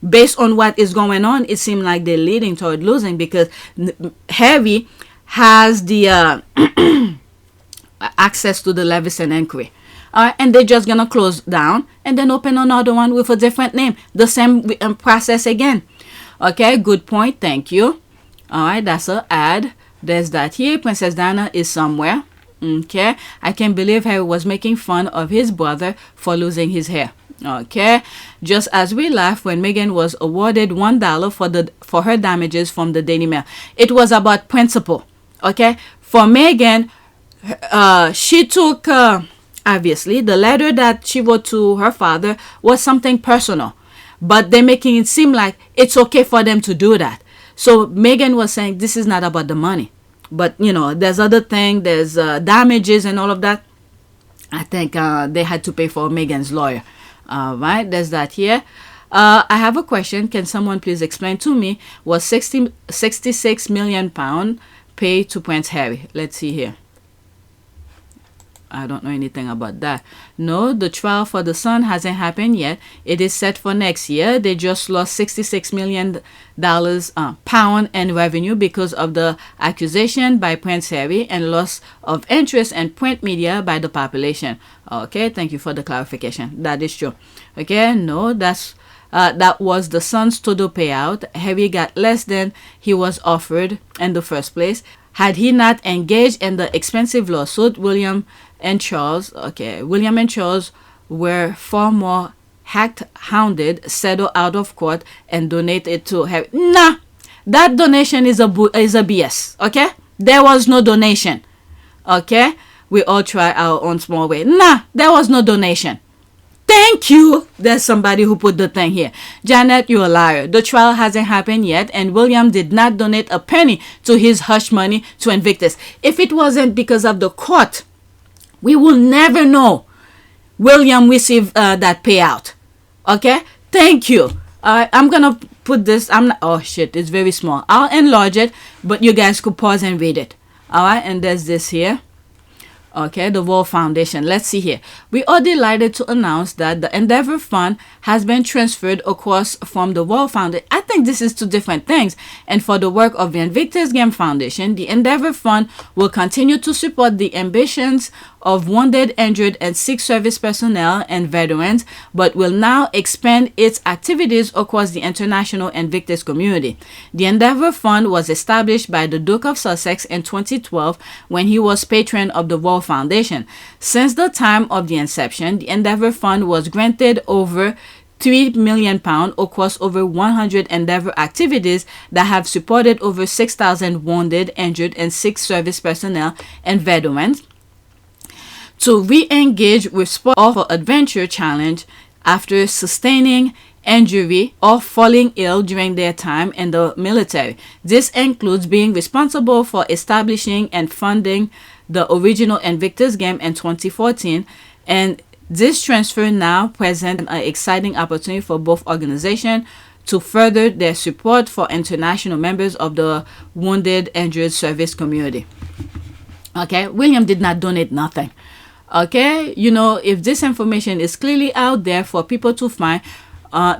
Based on what is going on, it seems like they're leading toward losing because Harry has the access to the Leveson inquiry. And they're just going to close down and then open another one with a different name. The same process again. Okay, good point. Thank you. All right, that's an ad. There's that here. Princess Diana is somewhere. Okay, I can't believe Harry was making fun of his brother for losing his hair. Okay, just as we laughed when Meghan was awarded $1 for her damages from the Daily Mail. It was about principle. Okay, for Meghan, she took obviously the letter that she wrote to her father was something personal, but they're making it seem like it's okay for them to do that. So Meghan was saying this is not about the money, but you know there's other thing, there's damages and all of that. I think they had to pay for Meghan's lawyer. Right, there's that here. I have a question. Can someone please explain to me, was £66 million paid to Prince Harry? Let's see here. I don't know anything about that. No, the trial for the Sun hasn't happened yet. It is set for next year. They just lost $66 million pound in revenue because of the accusation by Prince Harry and loss of interest in print media by the population. Okay, thank you for the clarification. That is true. Okay, no, that was the Sun's total payout. Harry got less than he was offered in the first place. Had he not engaged in the expensive lawsuit, William and Charles were far more hounded, settled out of court, and donated to Harry. Nah, that donation is a BS. Okay, there was no donation. Okay, we all try our own small way. Nah, there was no donation. Thank you. There's somebody who put the thing here. Janet, you're a liar. The trial hasn't happened yet, and William did not donate a penny to his hush money to Invictus. If it wasn't because of the court, we will never know William received that payout. Okay? Thank you. I'm going to put this. Oh, shit. It's very small. I'll enlarge it, but you guys could pause and read it. All right? And there's this here. Okay, the World Foundation. Let's see here. We are delighted to announce that the Endeavor Fund has been transferred across from the World Foundation. I think this is two different things. And for the work of the Invictus Game Foundation, the Endeavor Fund will continue to support the ambitions of wounded, injured, and sick service personnel and veterans, but will now expand its activities across the international Invictus community. The Endeavour Fund was established by the Duke of Sussex in 2012 when he was patron of the Royal Foundation. Since the time of the inception, the Endeavour Fund was granted over £3 million across over 100 Endeavour activities that have supported over 6,000 wounded, injured, and sick service personnel and veterans to re-engage with sport or adventure challenge after sustaining injury or falling ill during their time in the military. This includes being responsible for establishing and funding the original Invictus game in 2014, and this transfer now presents an exciting opportunity for both organizations to further their support for international members of the wounded, injured service community. Okay, William did not donate nothing. Okay, you know, if this information is clearly out there for people to find,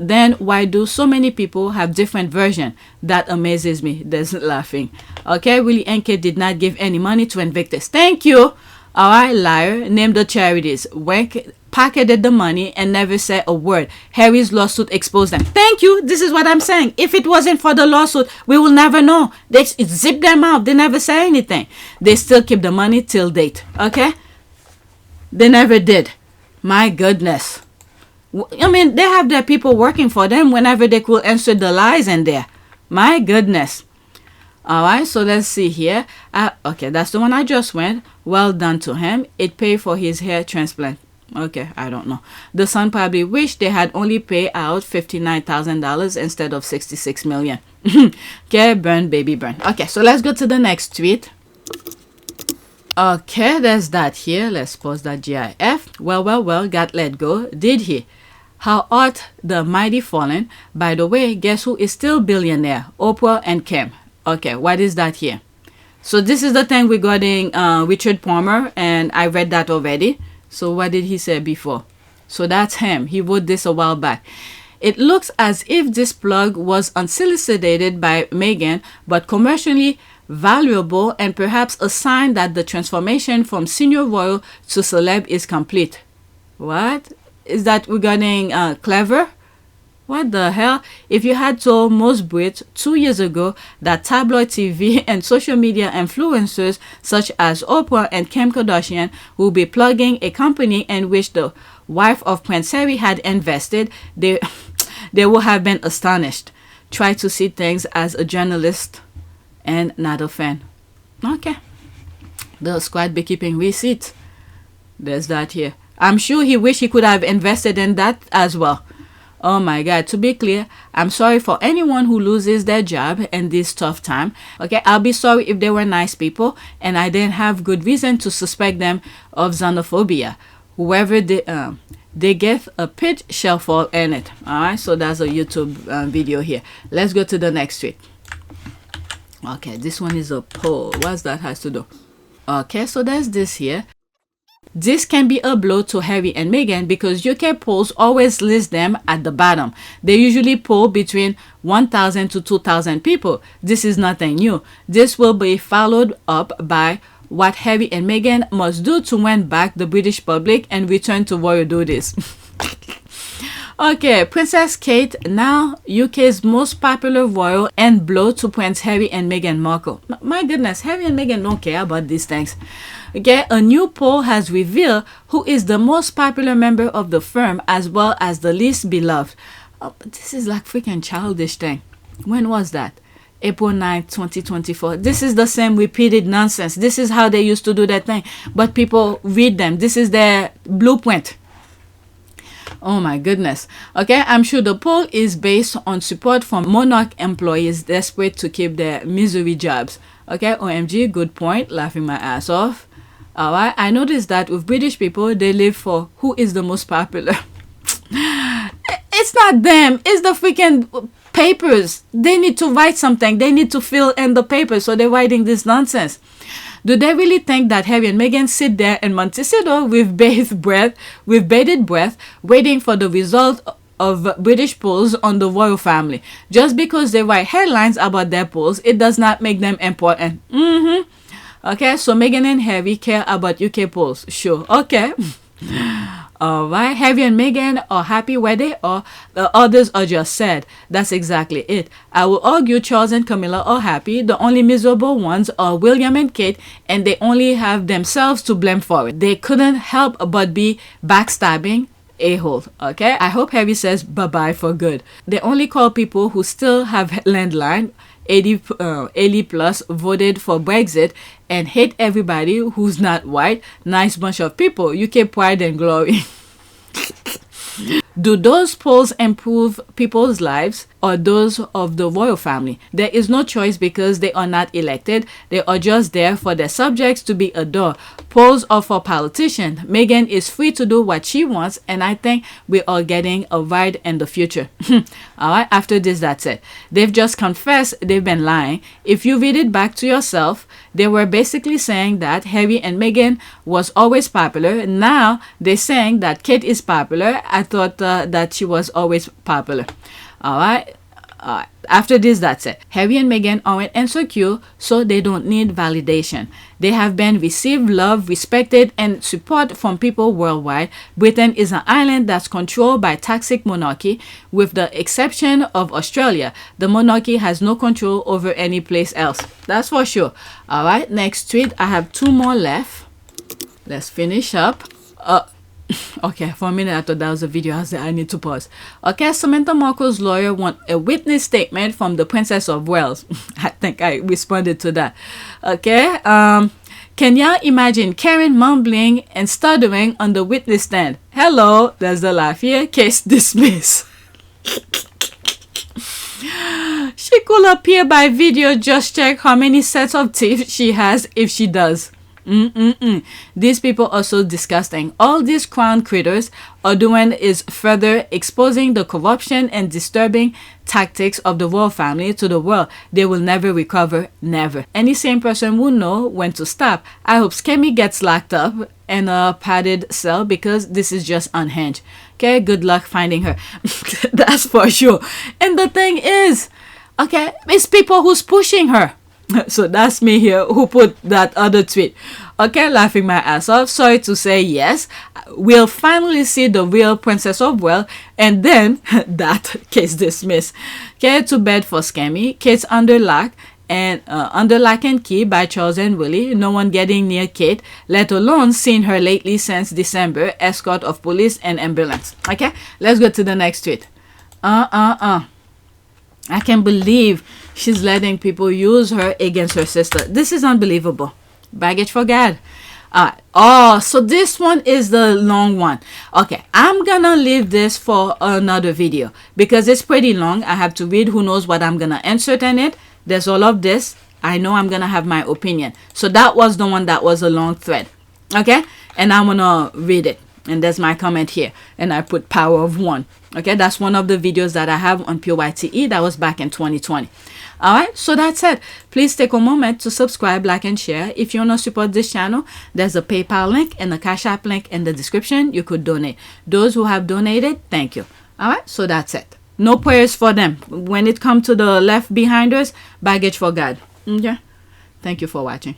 then why do so many people have different versions? That amazes me. There's laughing. Okay, Willie NK did not give any money to Invictus. Thank you. All right, liar. Name the charities. WanK pocketed the money and never said a word. Harry's lawsuit exposed them. Thank you. This is what I'm saying. If it wasn't for the lawsuit, we will never know. They zip them out. They never say anything. They still keep the money till date. Okay? They never did. My goodness. I mean, they have their people working for them whenever they could answer the lies in there. My goodness. All right, so let's see here. Okay, that's the one I just went. Well done to him. It paid for his hair transplant. Okay, I don't know. The son probably wished they had only paid out $59,000 instead of $66 million. Okay, burn, baby, burn. Okay, so let's go to the next tweet. Okay, there's that here. Let's pause that GIF. Well, got let go, did he? How art the mighty fallen? By the way, guess who is still billionaire? Oprah and Kim. Okay, what is that here? So this is the thing regarding Richard Palmer, and I read that already. So what did he say before? So that's him. He wrote this a while back. It looks as if this plug was unsolicited by Meghan, but commercially valuable and perhaps a sign that the transformation from senior royal to celeb is complete. What? Is that regarding Clever? What the hell? If you had told most Brits 2 years ago that tabloid TV and social media influencers such as Oprah and Kim Kardashian will be plugging a company in which the wife of Prince Harry had invested, they would have been astonished. Try to see things as a journalist and not a fan. Okay. The squad be keeping receipts. There's that here. I'm sure he wished he could have invested in that as well. Oh my God, to be clear, I'm sorry for anyone who loses their job in this tough time. Okay, I'll be sorry if they were nice people and I didn't have good reason to suspect them of xenophobia. Whoever they get a pit shall fall in it. Alright, so that's a YouTube video here. Let's go to the next tweet. Okay, this one is a poll. What's that has to do? Okay, so there's this here. This can be a blow to Harry and Meghan because UK polls always list them at the bottom. They usually poll between 1,000 to 2,000 people. This is nothing new. This will be followed up by what Harry and Meghan must do to win back the British public and return to royal duties. Okay, Princess Kate, now UK's most popular royal, and blow to Prince Harry and Meghan Markle. My goodness, Harry and Meghan don't care about these things. Okay, a new poll has revealed who is the most popular member of the firm as well as the least beloved. Oh, this is like freaking childish thing. When was that? April 9th, 2024. This is the same repeated nonsense. This is how they used to do that thing. But people read them. This is their blueprint. Oh my goodness. Okay, I'm sure the poll is based on support from MUrdoch employees desperate to keep their misery jobs. Okay, OMG, good point. Laughing my ass off. Alright, I noticed that with British people, they live for who is the most popular. It's not them. It's the freaking papers. They need to write something. They need to fill in the paper. So they're writing this nonsense. Do they really think that Harry and Meghan sit there in Montecito with bated breath, waiting for the result of British polls on the royal family? Just because they write headlines about their polls, it does not make them important. Okay, so Meghan and Harry care about UK polls. Sure. Okay. All right, Harry and Meghan are happy where they are. The others are just sad. That's exactly it. I will argue Charles and Camilla are happy. The only miserable ones are William and Kate, and they only have themselves to blame for it. They couldn't help but be backstabbing a-hole. Okay, I hope Harry says bye-bye for good. They only call people who still have landline. 80 plus voted for Brexit and hate everybody who's not white. Nice bunch of people. UK pride and glory. Do those polls improve people's lives or those of the royal family? There is no choice because they are not elected. They are just there for their subjects to be adored. Polls are for politicians. Meghan is free to do what she wants, and I think we are getting a ride in the future. Alright, after this, that's it. They've just confessed they've been lying. If you read it back to yourself, they were basically saying that Harry and Meghan was always popular. Now they're saying that Kate is popular. I thought that she was always popular. Alright. After this, that's it. Harry and Meghan aren't insecure, so they don't need validation. They have been received love, respected, and support from people worldwide. Britain is an island that's controlled by toxic monarchy, with the exception of Australia. The monarchy has no control over any place else. That's for sure. Alright, next tweet. I have 2 more left. Let's finish up. Okay, for a minute I thought that was a video. I need to pause. Okay, Samantha Markle's lawyer want a witness statement from the Princess of Wales. I think I responded to that. Okay, can y'all imagine Karen mumbling and stuttering on the witness stand? Hello, there's the laugh here. Case dismissed. She could appear by video. Just check how many sets of teeth she has if she does. These people are so disgusting. All these crown critters are doing is further exposing the corruption and disturbing tactics of the royal family to the world. They will never recover, never. Any sane person will know when to stop. I hope Skemmy gets locked up in a padded cell because this is just unhinged. Okay, good luck finding her. That's for sure. And the thing is, okay, it's people who's pushing her. So that's me here who put that other tweet. Okay, laughing my ass off. Sorry to say, yes, we'll finally see the real Princess of Wales, and then that case dismissed. Okay, to bed for Scammy. Kate's under lock and key by Charles and Willie. No one getting near Kate, let alone seen her lately since December. Escort of police and ambulance. Okay, let's go to the next tweet. I can't believe she's letting people use her against her sister. This is unbelievable. Baggage for God. Oh, so this one is the long one. Okay, I'm gonna leave this for another video because it's pretty long. I have to read. Who knows what I'm gonna insert in it. There's all of this. I know I'm gonna have my opinion. So that was the one that was a long thread. Okay, and I'm gonna read it. And there's my comment here, and I put power of one. Okay, that's one of the videos that I have on PYTE. That was back in 2020. All right, so that's it. Please take a moment to subscribe, like, and share. If you want to support this channel, there's a PayPal link and a Cash App link in the description. You could donate. Those who have donated, thank you. All right, so that's it. No prayers for them. When it comes to the left behinders, baggage for God. Okay, thank you for watching.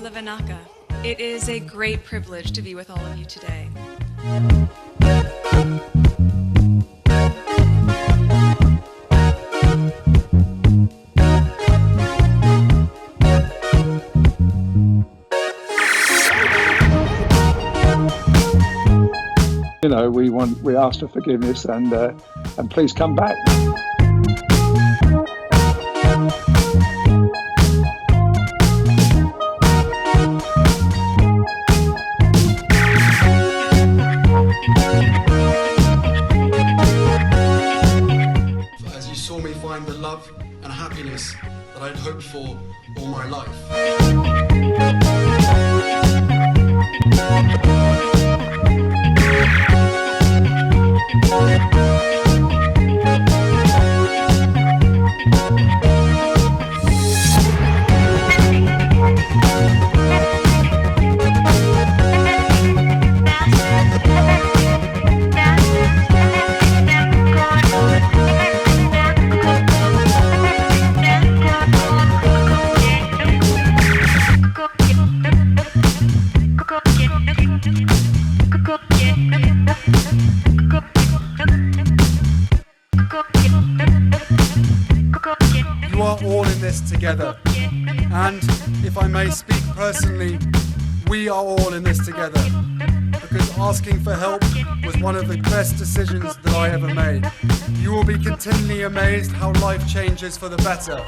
Lavanaka. It is a great privilege to be with all of you today. You know, we ask for forgiveness and please come back. As you saw me find the love and happiness that I'd hoped for all my life. You are all in this together, and if I may speak personally, we are all in this together, because asking for help was one of the best decisions that I ever made. You will be continually amazed how life changes for the better